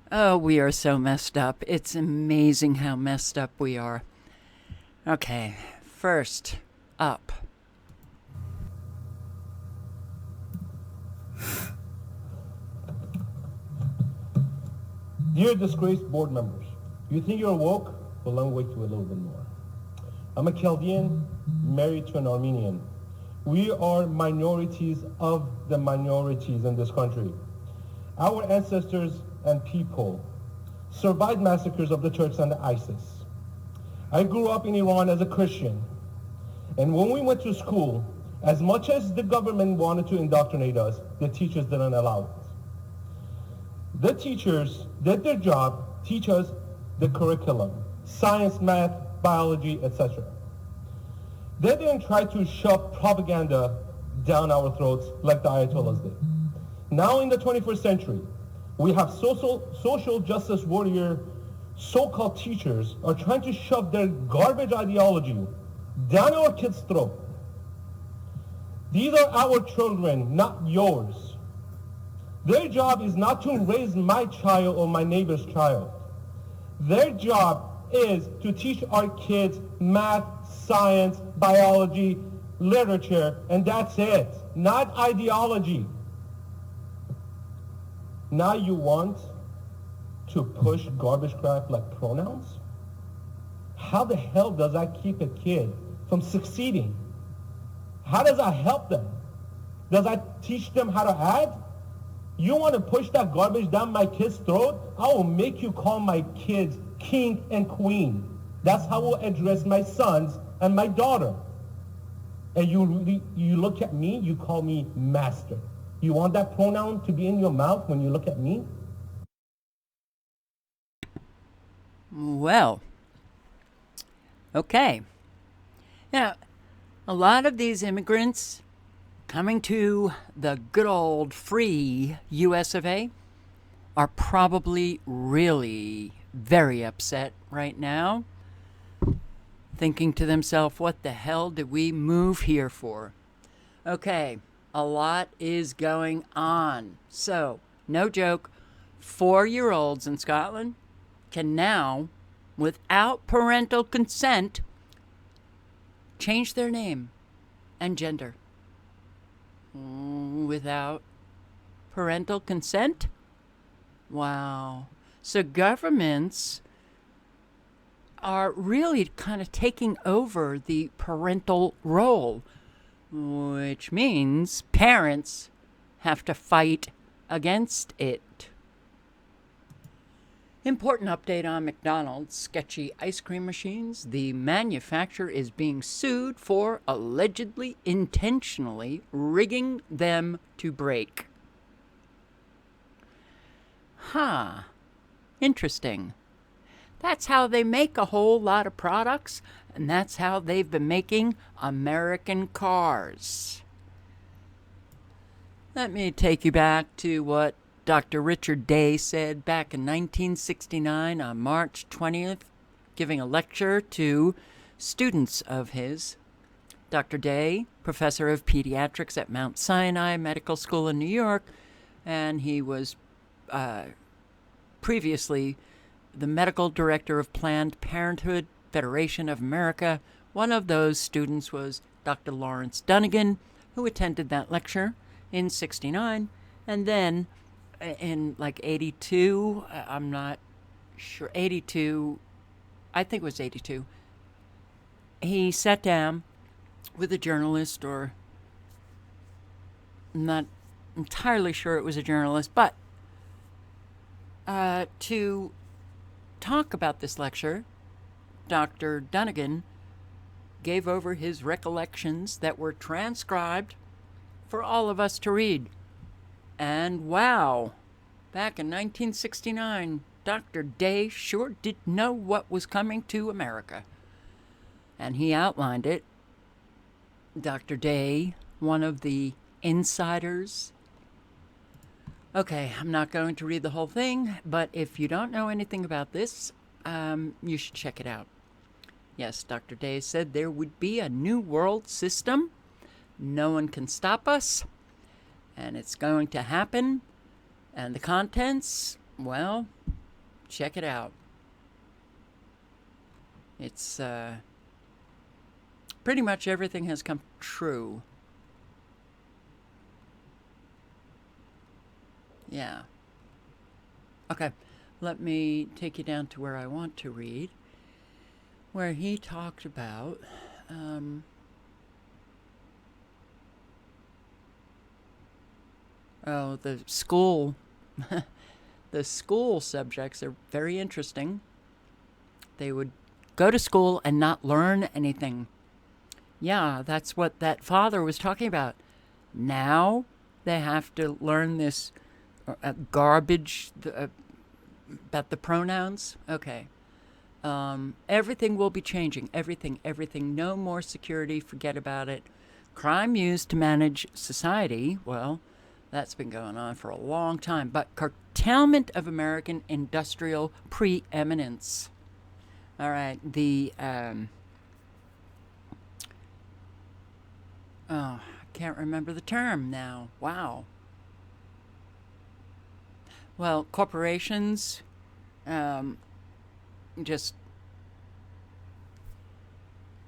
Oh, we are so messed up. It's amazing how messed up we are. Okay, first up. Dear disgraced board members, you think you're woke? Well, let me wait to a little bit more. I'm a Chaldean married to an Armenian. We are minorities of the minorities in this country. Our ancestors and people survived massacres of the Turks and the ISIS. I grew up in Iran as a Christian. And when we went to school, as much as the government wanted to indoctrinate us, the teachers didn't allow it. The teachers did their job, teach us the curriculum, science, math, biology, etc. They didn't try to shove propaganda down our throats like the Ayatollahs did. Now in the 21st century, we have social justice warrior so-called teachers are trying to shove their garbage ideology down our kids' throat. These are our children, not yours. Their job is not to raise my child or my neighbor's child. Their job is to teach our kids math, science, biology, literature, and that's it, not ideology. Now you want to push garbage crap like pronouns? How the hell does that keep a kid from succeeding? How does that help them? Does that teach them how to add? You want to push that garbage down my kid's throat? I will make you call my kids king and queen. That's how I will address my sons and my daughter. And you look at me, you call me master. You want that pronoun to be in your mouth when you look at me? Well, okay. Now, a lot of these immigrants coming to the good old free US of A are probably really very upset right now, thinking to themselves, what the hell did we move here for? Okay, a lot is going on. So, no joke, 4-year-olds in Scotland can now, without parental consent, change their name and gender. Without parental consent? Wow. So governments are really kind of taking over the parental role, which means parents have to fight against it. Important update on McDonald's sketchy ice cream machines. The manufacturer is being sued for allegedly intentionally rigging them to break. Huh. Interesting. That's how they make a whole lot of products, and that's how they've been making American cars. Let me take you back to what Dr. Richard Day said back in 1969 on March 20th, giving a lecture to students of his. Dr. Day, professor of pediatrics at Mount Sinai Medical School in New York, and he was previously the medical director of Planned Parenthood Federation of America. One of those students was Dr. Lawrence Dunnigan, who attended that lecture in 69, and then in like 82, I'm not sure, 82, I think it was 82, he sat down with a journalist, or I'm not entirely sure it was a journalist, but to talk about this lecture, Dr. Dunnigan gave over his recollections that were transcribed for all of us to read. And wow, back in 1969, Dr. Day sure did know what was coming to America. And he outlined it. Dr. Day, one of the insiders. Okay, I'm not going to read the whole thing, but if you don't know anything about this, you should check it out. Yes, Dr. Day said there would be a new world system. No one can stop us. And it's going to happen. And the contents, well, Check it out. It's pretty much everything has come true. Yeah. Okay, let me take you down to where I want to read, where he talked about the school. The school subjects are very interesting. They would go to school and not learn anything. Yeah, that's what that father was talking about. Now they have to learn this garbage about the pronouns. Okay. Everything will be changing. Everything. No more security. Forget about it. Crime used to manage society. Well, that's been going on for a long time. But curtailment of American industrial preeminence. All right. I can't remember the term now. Wow. Well, corporations just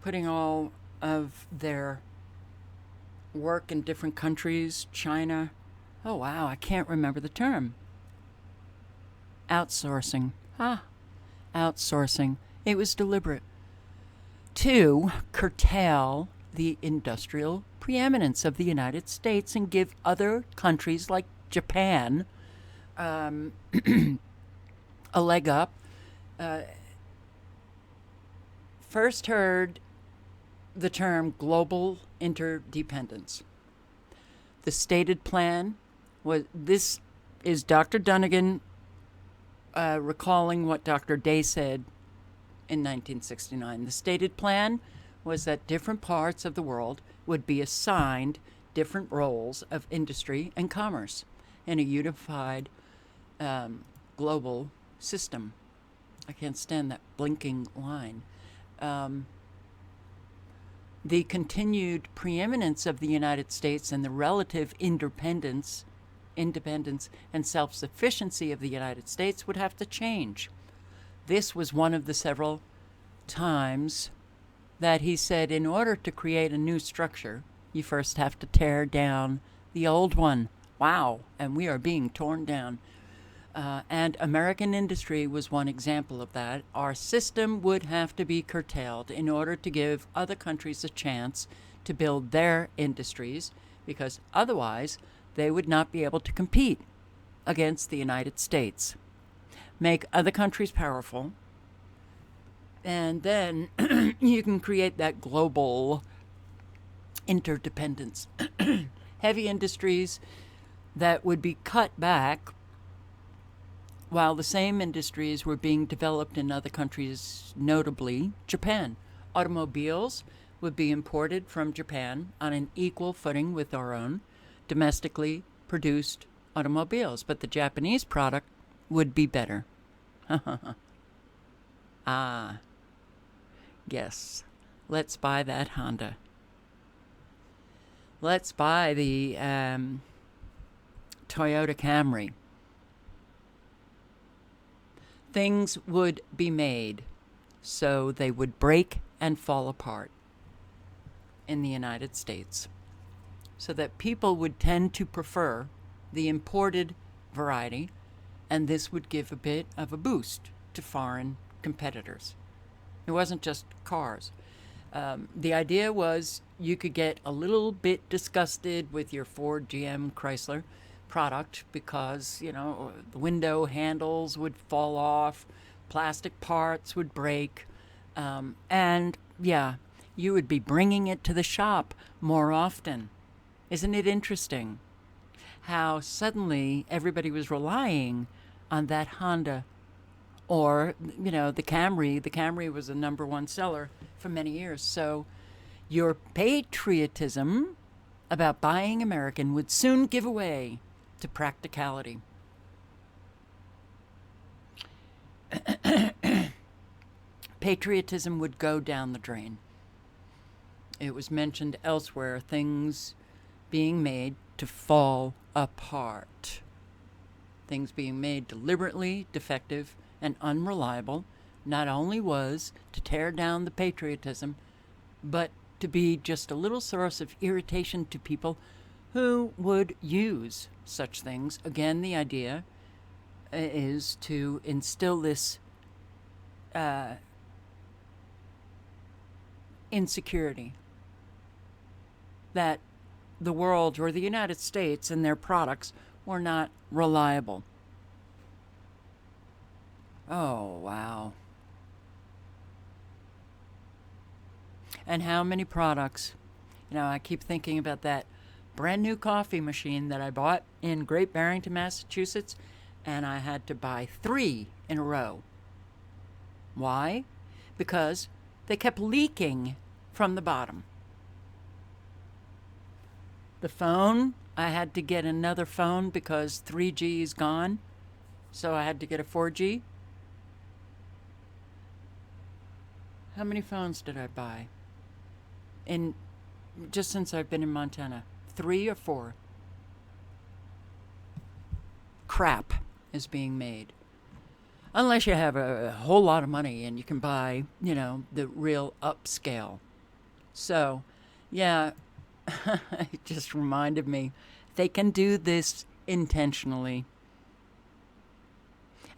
putting all of their work in different countries, China. Oh, wow, I can't remember the term. Outsourcing. Outsourcing. It was deliberate. To curtail the industrial preeminence of the United States and give other countries like Japan a leg up. First heard the term global interdependence. The stated plan was, this is Dr. Dunnigan recalling what Dr. Day said in 1969. The stated plan was that different parts of the world would be assigned different roles of industry and commerce in a unified global system. I can't stand that blinking line. The continued preeminence of the United States and the relative independence and self-sufficiency of the United States would have to change. This was one of the several times that he said, in order to create a new structure, you first have to tear down the old one. Wow, and we are being torn down. And American industry was one example of that. Our system would have to be curtailed in order to give other countries a chance to build their industries, because otherwise they would not be able to compete against the United States. Make other countries powerful, and then you can create that global interdependence. Heavy industries that would be cut back while the same industries were being developed in other countries, notably Japan. Automobiles would be imported from Japan on an equal footing with our own domestically produced automobiles, but the Japanese product would be better. Yes, let's buy that Honda. Let's buy the Toyota Camry. Things would be made so they would break and fall apart in the United States, so that people would tend to prefer the imported variety, and this would give a bit of a boost to foreign competitors. It wasn't just cars. The idea was you could get a little bit disgusted with your Ford, GM, Chrysler product because, the window handles would fall off, plastic parts would break, and you would be bringing it to the shop more often. Isn't it interesting how suddenly everybody was relying on that Honda or, the Camry? The Camry was a number one seller for many years. So your patriotism about buying American would soon give way to practicality. Patriotism would go down the drain. It was mentioned elsewhere, things being made to fall apart. Things being made deliberately defective and unreliable not only was to tear down the patriotism, but to be just a little source of irritation to people who would use such things. Again, the idea is to instill this insecurity that the world or the United States and their products were not reliable. Oh, wow. And how many products, I keep thinking about that brand new coffee machine that I bought in Great Barrington, Massachusetts, and I had to buy 3 in a row. Why? Because they kept leaking from the bottom. The phone, I had to get another phone because 3G is gone, so I had to get a 4G. How many phones did I buy? Just since I've been in Montana, 3 or 4. Crap is being made. Unless you have a whole lot of money and you can buy, the real upscale. So, yeah, it just reminded me, they can do this intentionally.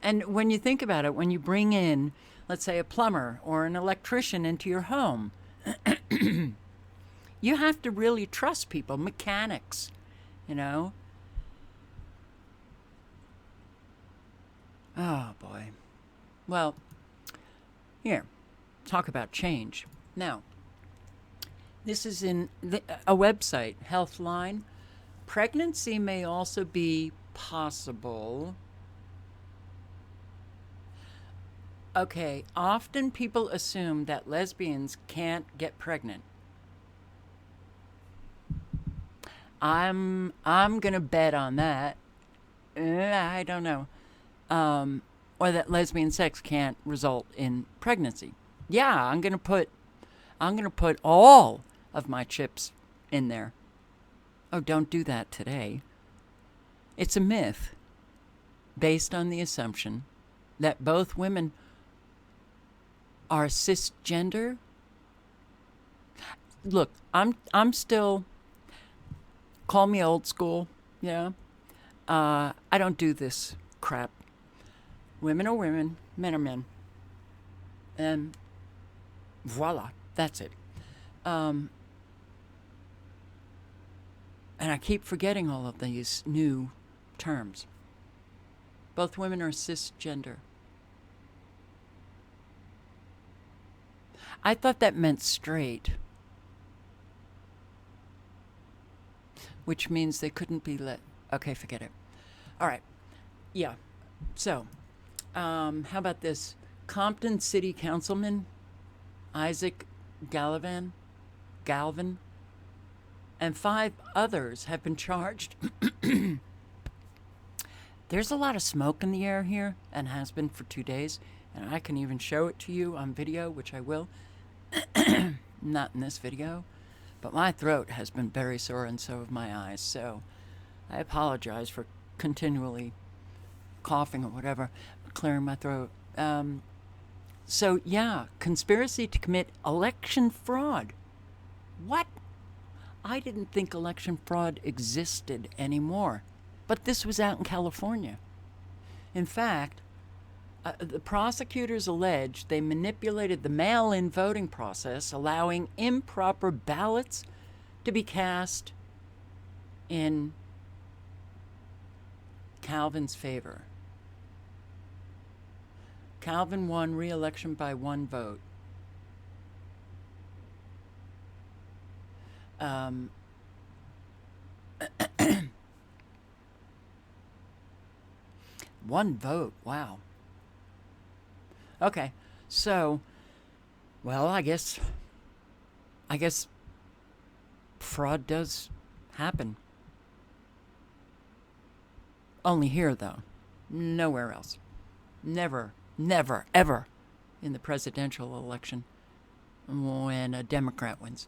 And when you think about it, when you bring in, let's say, a plumber or an electrician into your home, you have to really trust people, mechanics, Oh, boy. Well, here, talk about change. Now, this is in a website, Healthline. Pregnancy may also be possible. Okay, often people assume that lesbians can't get pregnant. I'm going to bet on that. I don't know. Or that lesbian sex can't result in pregnancy. Yeah, I'm going to put all of my chips in there. Oh, don't do that today. It's a myth based on the assumption that both women are cisgender. Look, I'm still, call me old school, I don't do this crap. Women are women, men are men. And voila, that's it. And I keep forgetting all of these new terms. Both women are cisgender. I thought that meant straight, which means they couldn't be okay, forget it. All right. Yeah. So, how about this? Compton City Councilman Isaac Galvin, and 5 others have been charged. There's a lot of smoke in the air here, and has been for 2 days, and I can even show it to you on video, which I will. Not in this video, but my throat has been very sore, and so have my eyes, so I apologize for continually coughing or whatever, clearing my throat. So yeah, conspiracy to commit election fraud. What? I didn't think election fraud existed anymore, but this was out in California. In fact, the prosecutors allege they manipulated the mail-in voting process, allowing improper ballots to be cast in Calvin's favor. Calvin won re-election by 1 vote. One vote, wow. Okay, so, well, I guess fraud does happen. Only here, though. Nowhere else. Never, ever in the presidential election when a Democrat wins.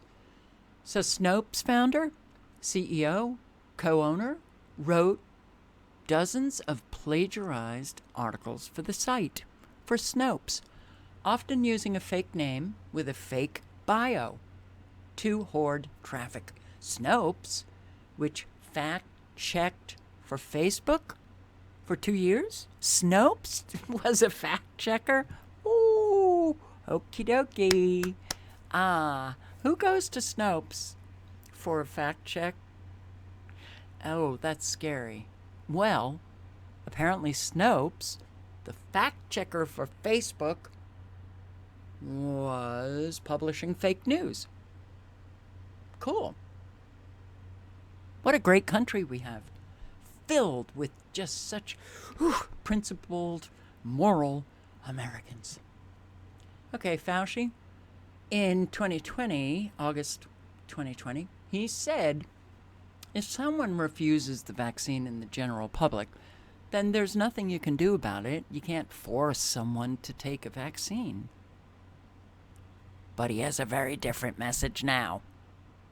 So SNOPES founder, CEO, co-owner, wrote dozens of plagiarized articles for the site, for SNOPES, often using a fake name with a fake bio to hoard traffic. SNOPES, which fact-checked for Facebook for 2 years? SNOPES was a fact-checker? Ooh, okie dokie. Who goes to SNOPES for a fact-check? Oh, that's scary. Well, apparently SNOPES, the fact-checker for Facebook, was publishing fake news. Cool. What a great country we have, filled with just such principled, moral Americans. Okay, Fauci, in 2020, August 2020, he said, if someone refuses the vaccine in the general public, then there's nothing you can do about it. You can't force someone to take a vaccine. But he has a very different message now.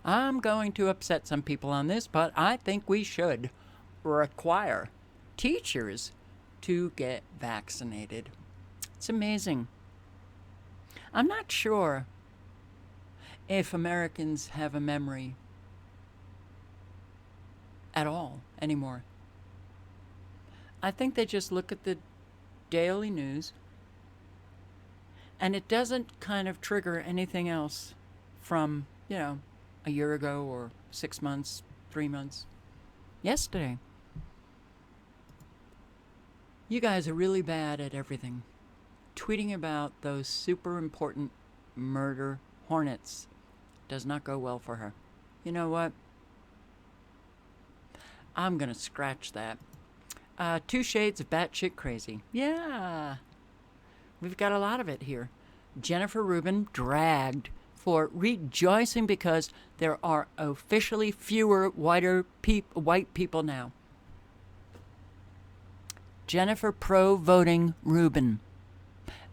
I'm going to upset some people on this, but I think we should require teachers to get vaccinated. It's amazing. I'm not sure if Americans have a memory at all anymore. I think they just look at the daily news and it doesn't kind of trigger anything else from, a year ago or 6 months, 3 months, yesterday. You guys are really bad at everything. Tweeting about those super important murder hornets does not go well for her. You know what? I'm going to scratch that. 2 shades of batshit crazy. Yeah. We've got a lot of it here. Jennifer Rubin dragged for rejoicing because there are officially fewer white people now. Jennifer pro-voting Rubin.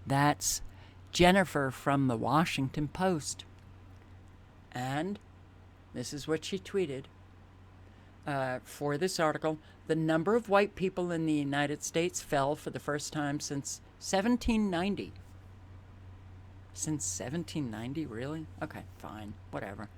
That's Jennifer from the Washington Post. And this is what she tweeted for this article. The number of white people in the United States fell for the first time since 1790. Since 1790, really? Okay, fine, whatever.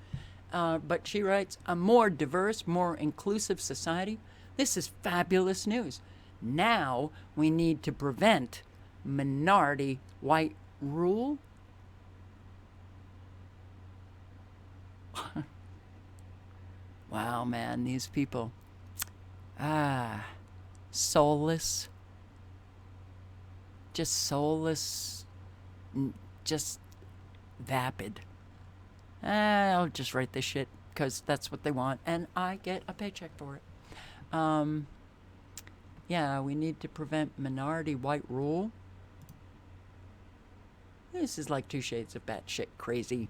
But she writes, a more diverse, more inclusive society. This is fabulous news. Now we need to prevent minority white rule. Wow, man, these people. Soulless. Just soulless. Just vapid. I'll just write this shit because that's what they want, and I get a paycheck for it. Yeah, we need to prevent minority white rule. This is like 2 shades of batshit crazy.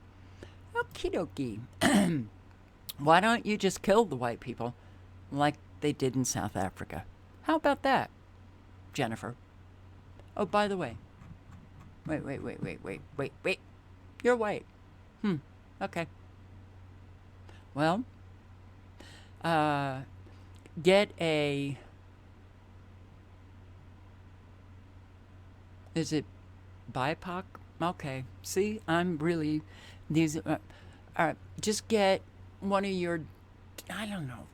Okie dokie. Why don't you just kill the white people like they did in South Africa? How about that, Jennifer? Oh, by the way. Wait. You're white. Okay. Well, get a... Is it BIPOC? Okay. See, I'm really... These... all right, just get one of your, I don't know,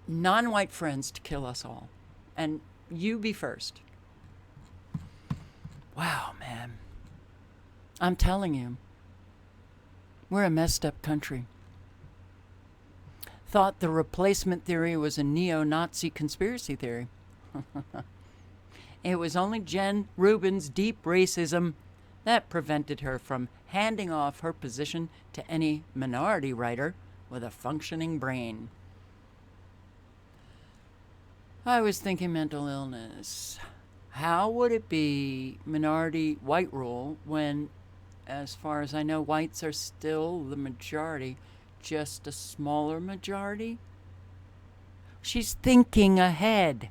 non-white friends to kill us all. And you be first. Wow, man. I'm telling you, we're a messed up country. Thought the replacement theory was a neo-Nazi conspiracy theory. It was only Jen Rubin's deep racism that prevented her from handing off her position to any minority writer with a functioning brain. I was thinking mental illness. How would it be minority white rule when, as far as I know, whites are still the majority, just a smaller majority? She's thinking ahead.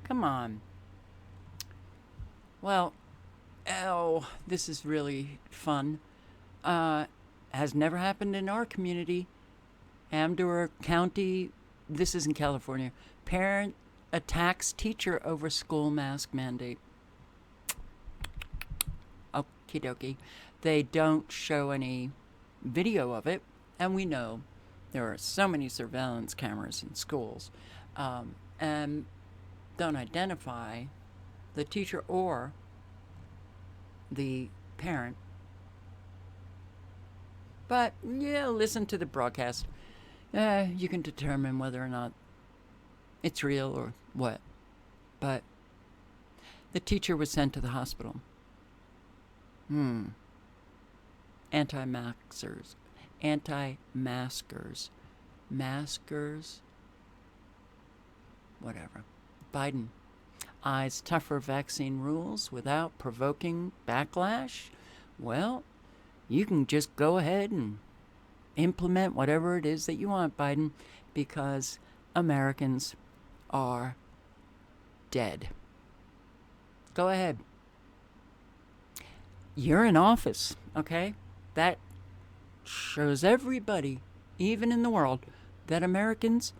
Come on. Well, this is really fun. Has never happened in our community. Amador County, this is in Okie dokie. They don't show any video of it, and we know there are so many surveillance cameras in schools, and don't identify the teacher or the parent. But yeah, listen to the broadcast. You can determine whether or not it's real or what. But the teacher was sent to the hospital. Anti-maskers. Maskers. Whatever. Biden eyes tougher vaccine rules without provoking backlash. Well, you can just go ahead and implement whatever it is that you want, Biden, because Americans are dead. Go ahead. You're in office, okay? That shows everybody, even in the world, that Americans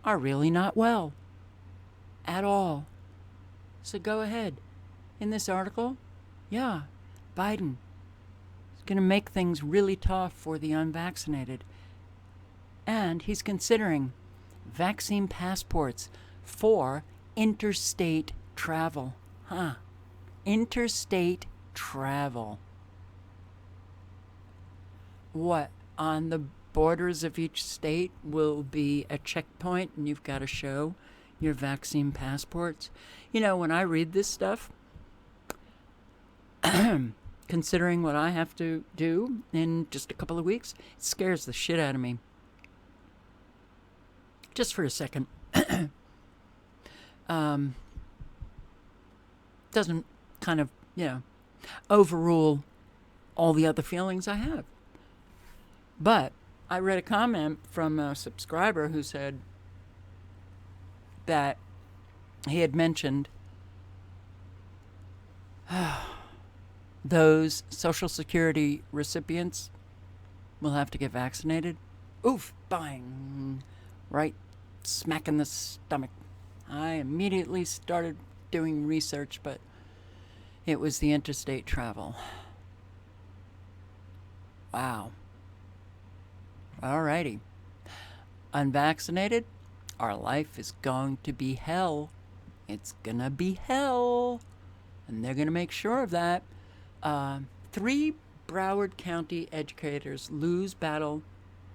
are really not well at all. So go ahead. In this article, yeah, Biden is going to make things really tough for the unvaccinated. And he's considering vaccine passports for interstate travel. Interstate travel. What? On the borders of each state will be a checkpoint and you've got to show your vaccine passports. You know, when I read this stuff, considering what I have to do in just a couple of weeks, it scares the shit out of me. Just for a second. Doesn't kind of, overrule all the other feelings I have. But I read a comment from a subscriber who said that he had mentioned those Social Security recipients will have to get vaccinated. Oof, bang, right smack in the stomach. I immediately started doing research, but it was the interstate travel. Wow. Alrighty. Unvaccinated, our life is going to be hell. It's gonna be hell. And they're gonna make sure of that. 3 Broward County educators lose battle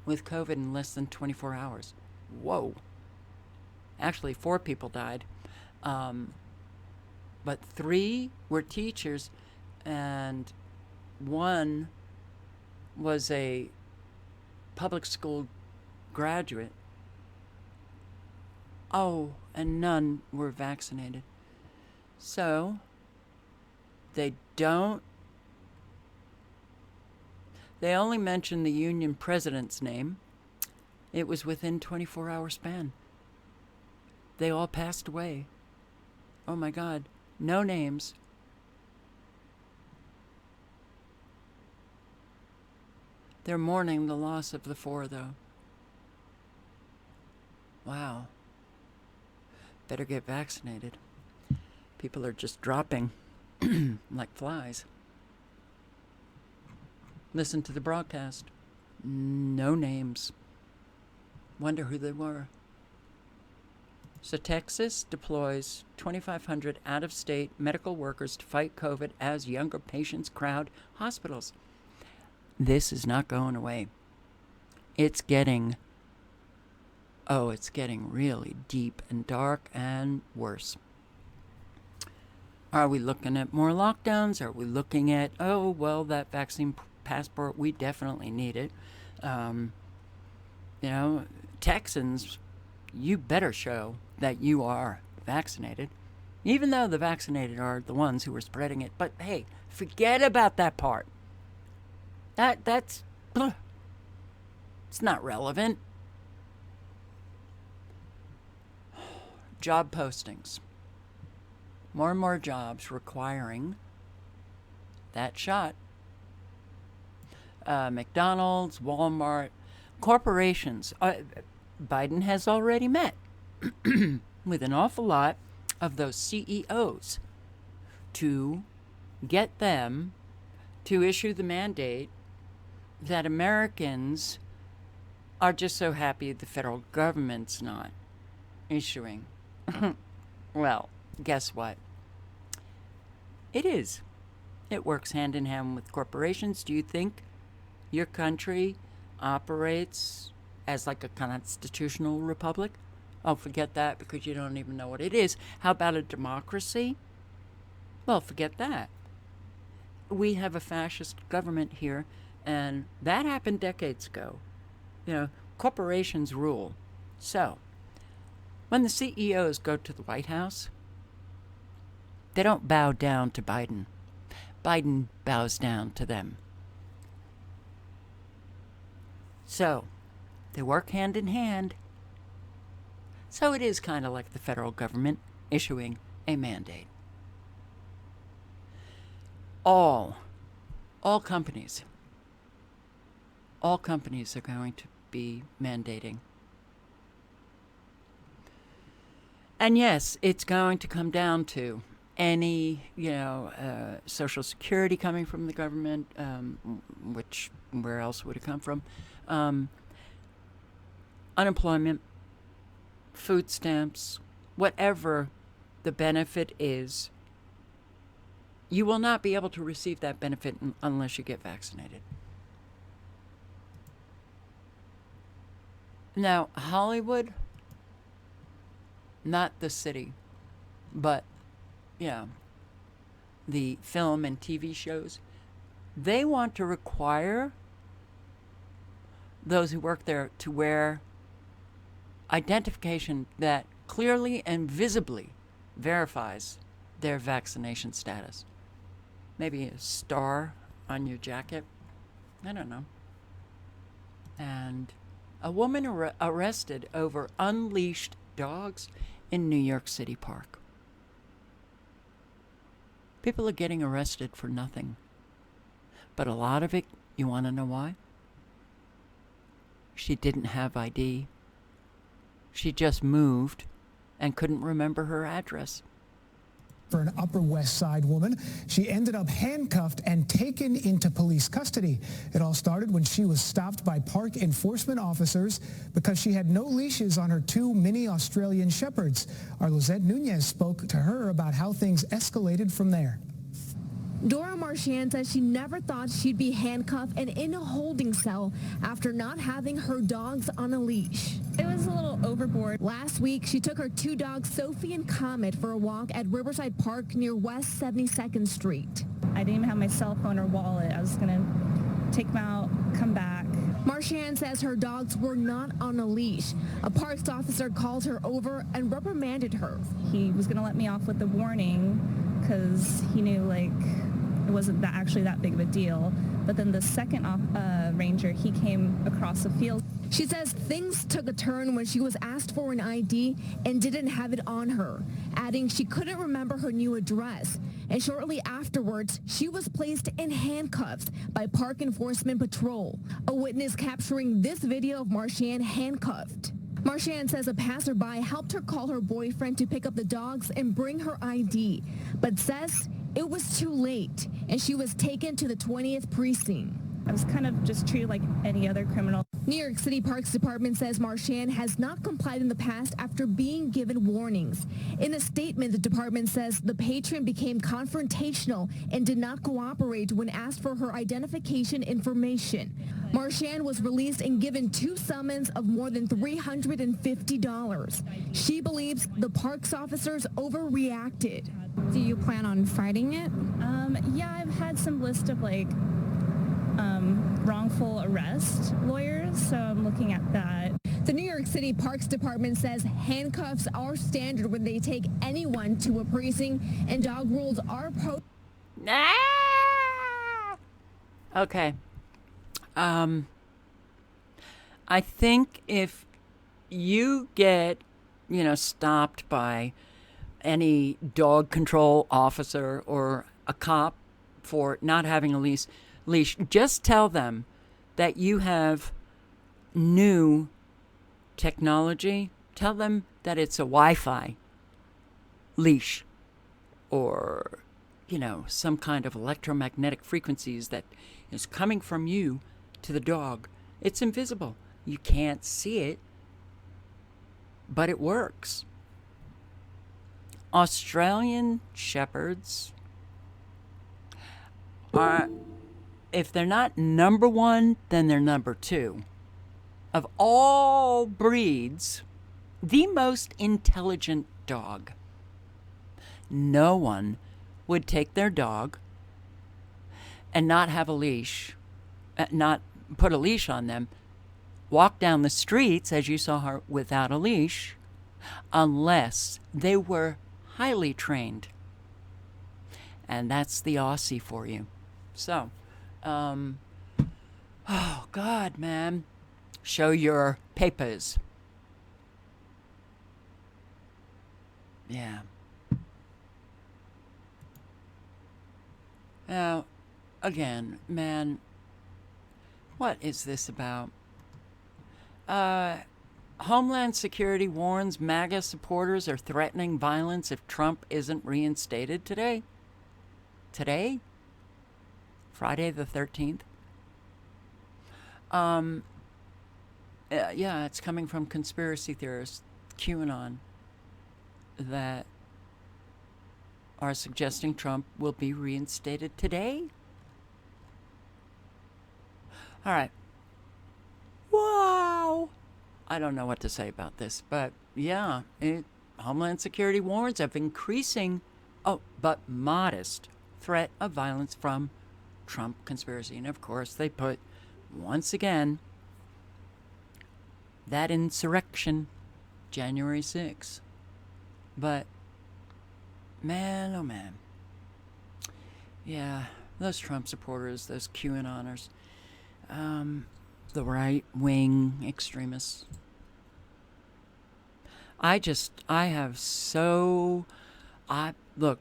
with COVID in less than 24 hours. Whoa. Actually, 4 people died. But 3 were teachers, and 1 was a public school graduate. Oh, and none were vaccinated. So, they only mention the union president's name. It was within 24-hour span. They all passed away. Oh my God. No names. They're mourning the loss of the 4, though. Wow. Better get vaccinated. People are just dropping like flies. Listen to the broadcast. No names. Wonder who they were. So Texas deploys 2,500 out-of-state medical workers to fight COVID as younger patients crowd hospitals. This is not going away. It's getting really deep and dark and worse. Are we looking at more lockdowns? Are we looking at, that vaccine passport, we definitely need it. Texans, you better show that you are vaccinated, even though the vaccinated are the ones who are spreading it. But hey, forget about that part. That's it's not relevant. Job postings. More and more jobs requiring that shot. McDonald's, Walmart, corporations. Biden has already met with an awful lot of those CEOs to get them to issue the mandate that Americans are just so happy the federal government's not issuing. Well, guess what? It is. It works hand in hand with corporations. Do you think your country operates as like a constitutional republic? Oh, forget that because you don't even know what it is. How about a democracy? Well, forget that. We have a fascist government here, and that happened decades ago. You know, corporations rule. So, when the CEOs go to the White House, they don't bow down to Biden. Biden bows down to them. So, they work hand in hand. So it is kind of like the federal government issuing a mandate. All companies are going to be mandating. And yes, it's going to come down to any, Social Security coming from the government, which, where else would it come from? Unemployment, food stamps, whatever the benefit is, you will not be able to receive that benefit unless you get vaccinated. Now, Hollywood, not the city, but, the film and TV shows, they want to require those who work there to wear identification that clearly and visibly verifies their vaccination status. Maybe a star on your jacket. I don't know. And a woman arrested over unleashed dogs in New York City Park. People are getting arrested for nothing. But a lot of it, you want to know why? She didn't have ID. She just moved and couldn't remember her address. For an Upper West Side woman, she ended up handcuffed and taken into police custody. It all started when she was stopped by park enforcement officers because she had no leashes on her two mini Australian Shepherds. Our Lizette Nunez spoke to her about how things escalated from there. Dora Marchand says she never thought she'd be handcuffed and in a holding cell after not having her dogs on a leash. It was a little overboard. Last week, she took her two dogs, Sophie and Comet, for a walk at Riverside Park near West 72nd Street. I didn't even have my cell phone or wallet. I was going to take them out, come back. Marchand says her dogs were not on a leash. A parks officer called her over and reprimanded her. He was going to let me off with a warning because he knew, it wasn't actually that big of a deal. But then the second ranger, he came across the field. She says things took a turn when she was asked for an ID and didn't have it on her, adding she couldn't remember her new address. And shortly afterwards, she was placed in handcuffs by Park Enforcement Patrol. A witness capturing this video of Marchand handcuffed. Marchand says a passerby helped her call her boyfriend to pick up the dogs and bring her ID, but says it was too late and she was taken to the 20th precinct. I was kind of just treated like any other criminal. New York City Parks Department says Marchand has not complied in the past after being given warnings. In a statement, the department says the patron became confrontational and did not cooperate when asked for her identification information. Marchand was released and given two summons of more than $350. She believes the parks officers overreacted. Do you plan on fighting it? Yeah, I've had some list of wrongful arrest lawyers, so I'm looking at that. The New York City Parks Department says handcuffs are standard when they take anyone to a precinct, and dog rules are Okay. I think if you get, stopped by any dog control officer or a cop for not having a leash, just tell them that you have new technology. Tell them that it's a Wi-Fi leash or some kind of electromagnetic frequencies that is coming from you to the dog. It's invisible. You can't see it, but it works. Australian Shepherds are, if they're not number one, then they're number two. Of all breeds, the most intelligent dog. No one would take their dog and not have a leash, not put a leash on them, walk down the streets, as you saw her, without a leash, unless they were highly trained. And that's the Aussie for you. So, oh God, man. Show your papers. Yeah. Now, again, man, what is this about? Homeland Security warns MAGA supporters are threatening violence if Trump isn't reinstated today. Today? Friday the 13th? Yeah, it's coming from conspiracy theorists, QAnon, that are suggesting Trump will be reinstated today. All right. Wow. I don't know what to say about this, but yeah, Homeland Security warns of increasing, but modest threat of violence from Trump conspiracy. And of course, they put, once again, that insurrection, January 6th. But, man, oh man. Yeah, those Trump supporters, those QAnoners, the right-wing extremists. Look,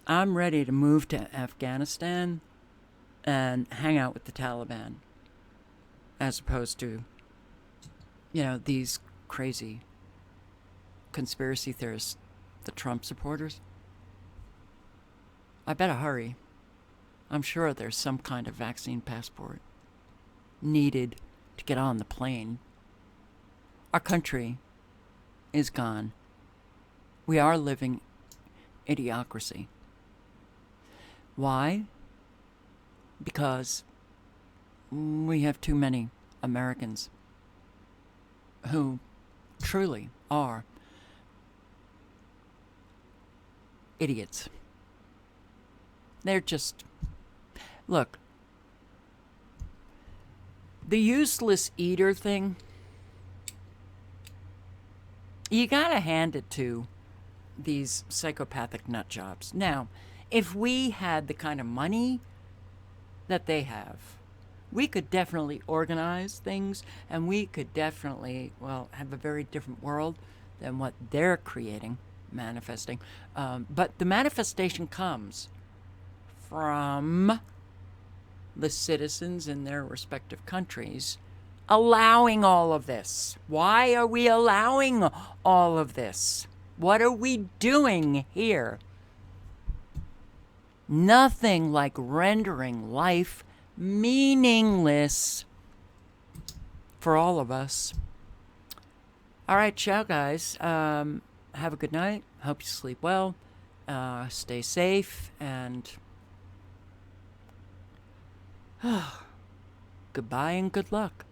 I'm ready to move to Afghanistan and hang out with the Taliban, as opposed to, these crazy conspiracy theorists, the Trump supporters. I better hurry. I'm sure there's some kind of vaccine passport needed to get on the plane. Our country is gone. We are living idiocracy. Why? Because we have too many Americans who truly are idiots. They're just... Look, the useless eater thing, you gotta hand it to these psychopathic nut jobs. Now, if we had the kind of money that they have, we could definitely organize things, and we could definitely, have a very different world than what they're creating, manifesting. But the manifestation comes from the citizens in their respective countries allowing all of this. Why are we allowing all of this? What are we doing here? Nothing like rendering life meaningless for all of us. All right, ciao, guys. Have a good night. Hope you sleep well. Stay safe, and goodbye and good luck.